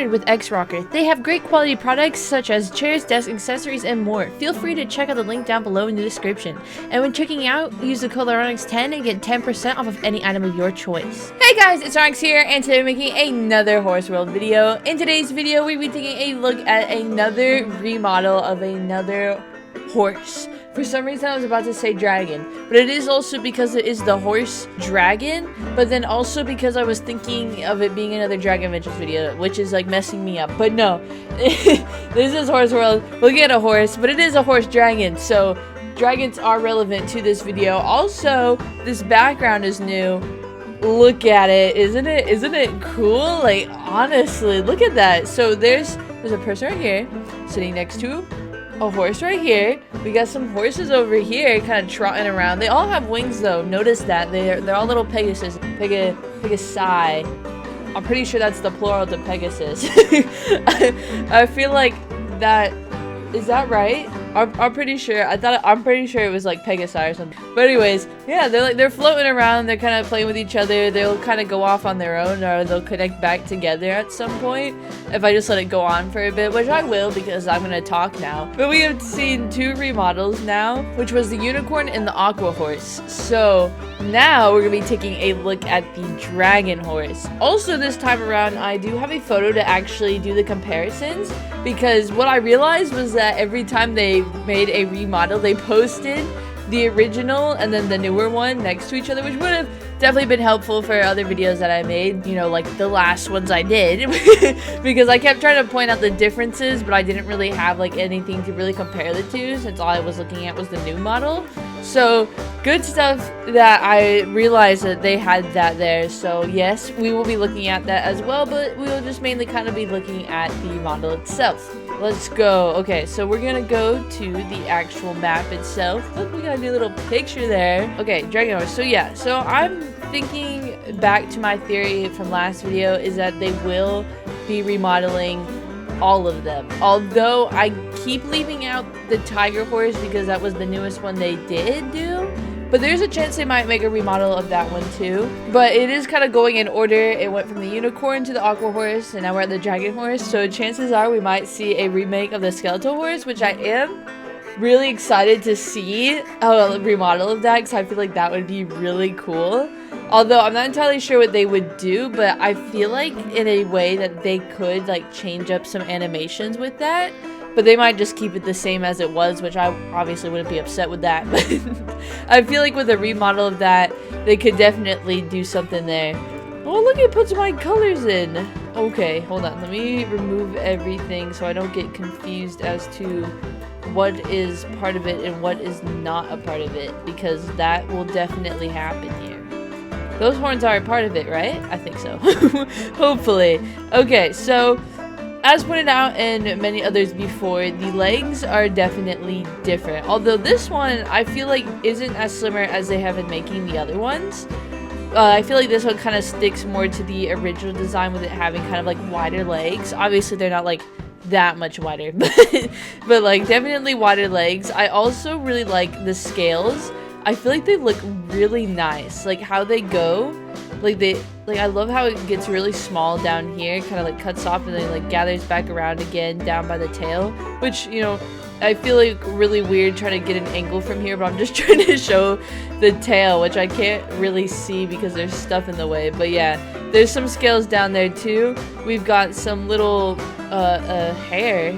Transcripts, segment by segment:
partnered with X-Rocker. They have great quality products such as chairs, desks, accessories, and more. Feel free to check out the link down below in the description. And when checking out, use the code Lyronyx10 and get 10% off of any item of your choice. Hey guys, it's Lyronyx here, and today we're making another Horse World video. In today's video, we'll be taking a look at another remodel of another horse. For some reason I was about to say dragon, but it is also because it is the horse dragon, but then also because I was thinking of it being another Dragon Adventures video, which is like messing me up. But no, this is Horse World. We'll get a horse, but it is a horse dragon, so dragons are relevant to this video. Also, this background is new. Look at it. Isn't it cool? Like, honestly, look at that. So there's a person right here sitting next to a horse right here. We got some horses over here kind of trotting around. They all have wings though. Notice that they're all little Pegasus. Pegasi. I'm pretty sure that's the plural to Pegasus. I feel like that is that right? I'm pretty sure. I'm pretty sure it was like Pegasi or something. But anyways, yeah, they're floating around. They're kind of playing with each other. They'll kind of go off on their own, or they'll connect back together at some point if I just let it go on for a bit, which I will because I'm gonna talk now. But we have seen two remodels now, which was the unicorn and the aqua horse. So now we're gonna be taking a look at the dragon horse. Also, this time around, I do have a photo to actually do the comparisons, because what I realized was that every time they made a remodel, they posted the original and then the newer one next to each other, which would have definitely been helpful for other videos that I made, you know, like the last ones I did, because I kept trying to point out the differences, but I didn't really have like anything to really compare the two, since all I was looking at was the new model. So good stuff that I realized that they had that there. So yes, we will be looking at that as well, but we will just mainly kind of be looking at the model itself. Let's go. Okay, so we're gonna go to the actual map itself. Look, we got a new little picture there. Okay, dragon horse. So yeah, so I'm thinking back to my theory from last video is that they will be remodeling all of them. Although I keep leaving out the tiger horse because that was the newest one they did do. But there's a chance they might make a remodel of that one too. But it is kind of going in order. It went from the unicorn to the aqua horse, and now we're at the dragon horse. So chances are we might see a remake of the skeletal horse, which I am really excited to see a remodel of that, because I feel like that would be really cool. Although I'm not entirely sure what they would do, but I feel like in a way that they could like change up some animations with that. But they might just keep it the same as it was, which I obviously wouldn't be upset with that. But I feel like with a remodel of that, they could definitely do something there. Oh, look, it puts my colors in. Okay, hold on. Let me remove everything so I don't get confused as to what is part of it and what is not a part of it, because that will definitely happen here. Those horns are a part of it, right? I think so. Hopefully. Okay, so as pointed out in many others before, the legs are definitely different. Although this one, I feel like isn't as slimmer as they have been making the other ones. I feel like this one kind of sticks more to the original design, with it having kind of like wider legs. Obviously, they're not like that much wider, but like definitely wider legs. I also really like the scales. I feel like they look really nice, like how they go. I love how it gets really small down here, kind of like cuts off and then like gathers back around again down by the tail, which, you know, I feel like really weird trying to get an angle from here, but I'm just trying to show the tail, which I can't really see because there's stuff in the way. But yeah, there's some scales down there too. We've got some little fur hair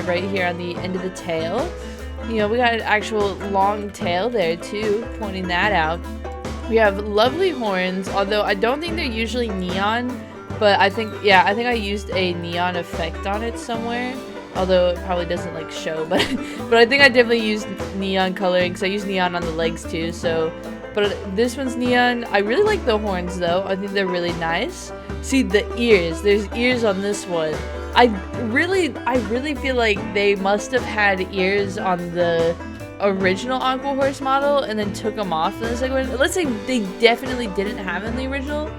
right here on the end of the tail. You know, we got an actual long tail there too, pointing that out. We have lovely horns, although I don't think they're usually neon, but I think I used a neon effect on it somewhere, although it probably doesn't like show, but I think I definitely used neon coloring, because I used neon on the legs too. So, but this one's neon. I really like the horns though. I think they're really nice. See the ears, there's ears on this one. I really feel like they must have had ears on the original aqua horse model and then took them off in the second one. Let's say they definitely didn't have it in the original,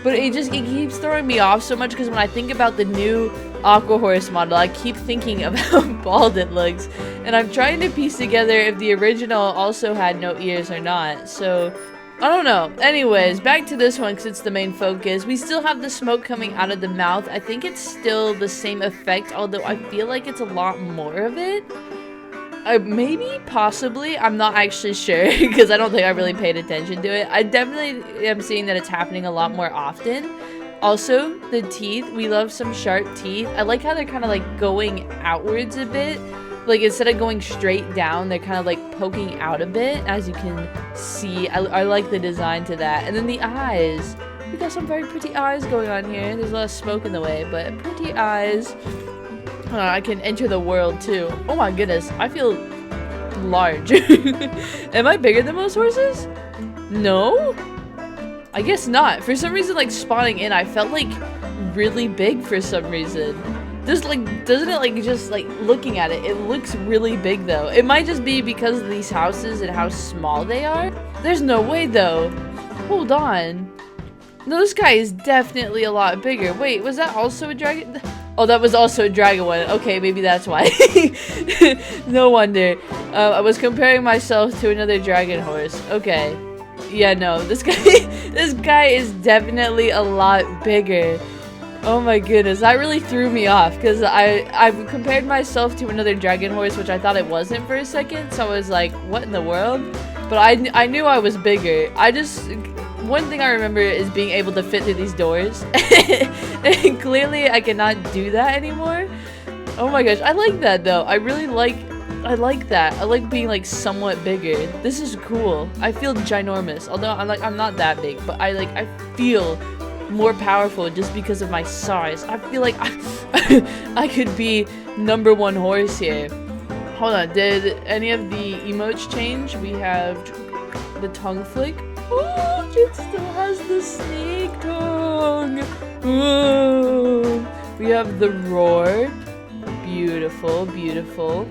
but it keeps throwing me off so much, because when I think about the new aqua horse model, I keep thinking of how bald it looks, and I'm trying to piece together if the original also had no ears or not. So I don't know. Anyways, back to this one because it's the main focus. We still have the smoke coming out of the mouth. I think it's still the same effect, although I feel like it's a lot more of it. Maybe, possibly. I'm not actually sure because I don't think I really paid attention to it. I definitely am seeing that it's happening a lot more often. Also, the teeth. We love some sharp teeth. I like how they're kind of like going outwards a bit. Like, instead of going straight down, they're kind of like poking out a bit, as you can see. I like the design to that. And then the eyes. We got some very pretty eyes going on here. There's a lot of smoke in the way, but pretty eyes. I can enter the world too. Oh my goodness, I feel large. Am I bigger than most horses? No? I guess not. For some reason, like, spawning in, I felt like really big for some reason. Just like, doesn't it, like, just like looking at it, it looks really big though. It might just be because of these houses and how small they are. There's no way though. Hold on. No, this guy is definitely a lot bigger. Wait, was that also a dragon? Oh, that was also a dragon one. Okay, maybe that's why. No wonder. I was comparing myself to another dragon horse. Okay. Yeah, no, this guy is definitely a lot bigger. Oh my goodness, that really threw me off because I've compared myself to another dragon horse, which I thought it wasn't for a second, so I was like, what in the world? But I knew I was bigger. One thing I remember is being able to fit through these doors. And clearly I cannot do that anymore. Oh my gosh, I like that though. I like that. I like being like somewhat bigger. This is cool. I feel ginormous. Although I'm not that big, but I feel more powerful just because of my size. I feel like I could be #1 horse here. Hold on, did any of the emotes change? We have the tongue flick. Oh, it still has the snake tongue. Oh. We have the roar. Beautiful, beautiful.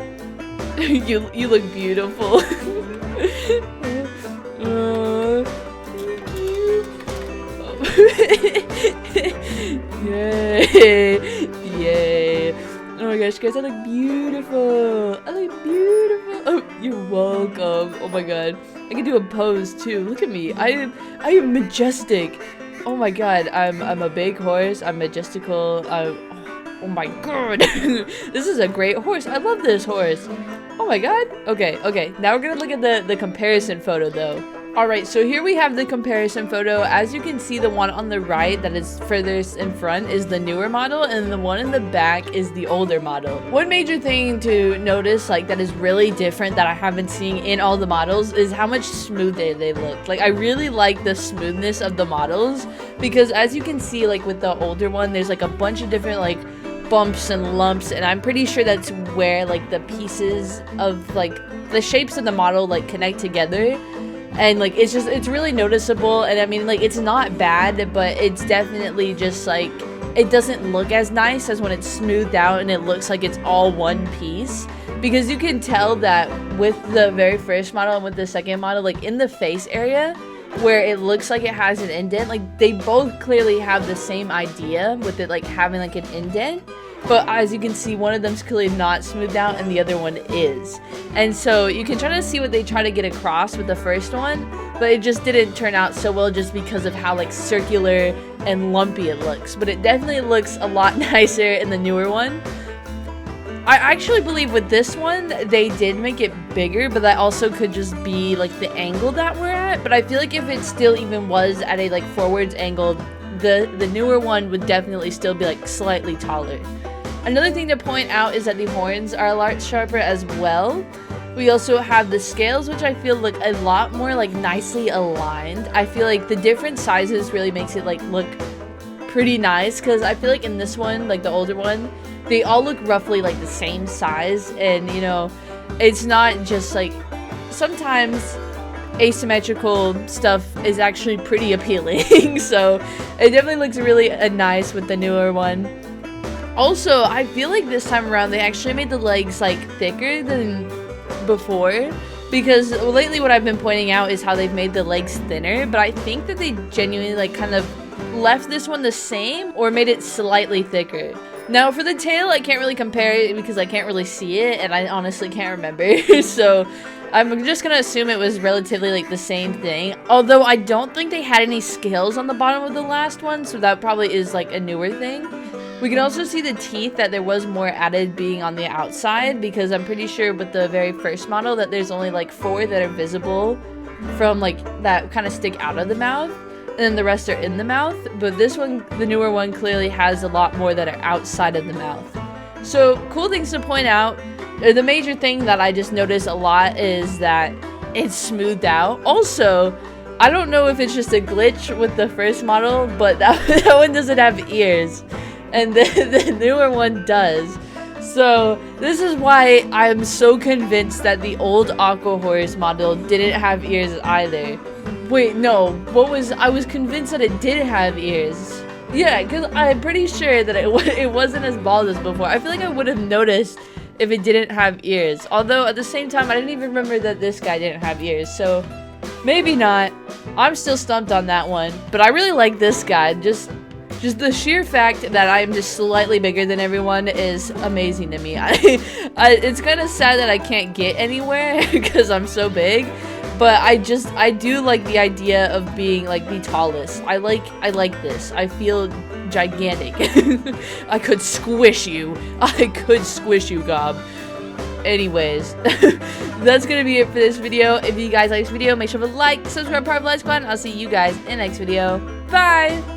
You look beautiful. Yay! Yay! Oh my gosh, guys, I look beautiful. I look beautiful. Oh, you're welcome. Oh my god, I can do a pose too. Look at me. I am majestic. Oh my god, I'm a big horse. I'm majestical. Oh my god, this is a great horse. I love this horse. Oh my god. Okay. Now we're gonna look at the comparison photo though. Alright, so here we have the comparison photo. As you can see, the one on the right that is furthest in front is the newer model, and the one in the back is the older model. One major thing to notice, like, that is really different that I have been seeing in all the models is how much smoother they look. Like, I really like the smoothness of the models, because as you can see, like, with the older one, there's like a bunch of different, like, bumps and lumps, and I'm pretty sure that's where, like, the pieces of, like, the shapes of the model, like, connect together. And like it's really noticeable, and I mean, like, it's not bad, but it's definitely just like it doesn't look as nice as when it's smoothed out and it looks like it's all one piece, because you can tell that with the very first model and with the second model, like in the face area where it looks like it has an indent, like they both clearly have the same idea with it like having like an indent. But as you can see, one of them's clearly not smoothed out and the other one is. And so you can try to see what they try to get across with the first one, but it just didn't turn out so well just because of how like circular and lumpy it looks. But it definitely looks a lot nicer in the newer one. I actually believe with this one, they did make it bigger, but that also could just be like the angle that we're at. But I feel like if it still even was at a like forwards angle, the newer one would definitely still be like slightly taller. Another thing to point out is that the horns are a lot sharper as well. We also have the scales, which I feel look a lot more like nicely aligned. I feel like the different sizes really makes it like look pretty nice, because I feel like in this one, like the older one, they all look roughly like the same size, and you know, it's not just like, sometimes asymmetrical stuff is actually pretty appealing. So it definitely looks really nice with the newer one. Also, I feel like this time around they actually made the legs like thicker than before, because lately what I've been pointing out is how they've made the legs thinner, but I think that they genuinely like kind of left this one the same or made it slightly thicker. Now for the tail, I can't really compare it because I can't really see it, and I honestly can't remember. So I'm just gonna assume it was relatively like the same thing. Although I don't think they had any scales on the bottom of the last one, so that probably is like a newer thing. We can also see the teeth, that there was more added being on the outside, because I'm pretty sure with the very first model that there's only like 4 that are visible from like that kind of stick out of the mouth, and then the rest are in the mouth. But this one, the newer one, clearly has a lot more that are outside of the mouth. So cool things to point out. The major thing that I just noticed a lot is that it's smoothed out. Also, I don't know if it's just a glitch with the first model, but that one doesn't have ears, and the newer one does. So this is why I'm so convinced that the old Aqua Horse model didn't have ears either. Wait, no, I was convinced that it did have ears. Yeah, because I'm pretty sure that it wasn't as bald as before. I feel like I would have noticed if it didn't have ears. Although at the same time, I didn't even remember that this guy didn't have ears, so maybe not. I'm still stumped on that one, but I really like this guy. Just the sheer fact that I'm just slightly bigger than everyone is amazing to me. It's kind of sad that I can't get anywhere because I'm so big, but I do like the idea of being like the tallest. I like this. I feel gigantic. I could squish you. I could squish you, Gob. Anyways, that's gonna be it for this video. If you guys like this video, make sure to like, subscribe, part of the like button. I'll see you guys in the next video. Bye!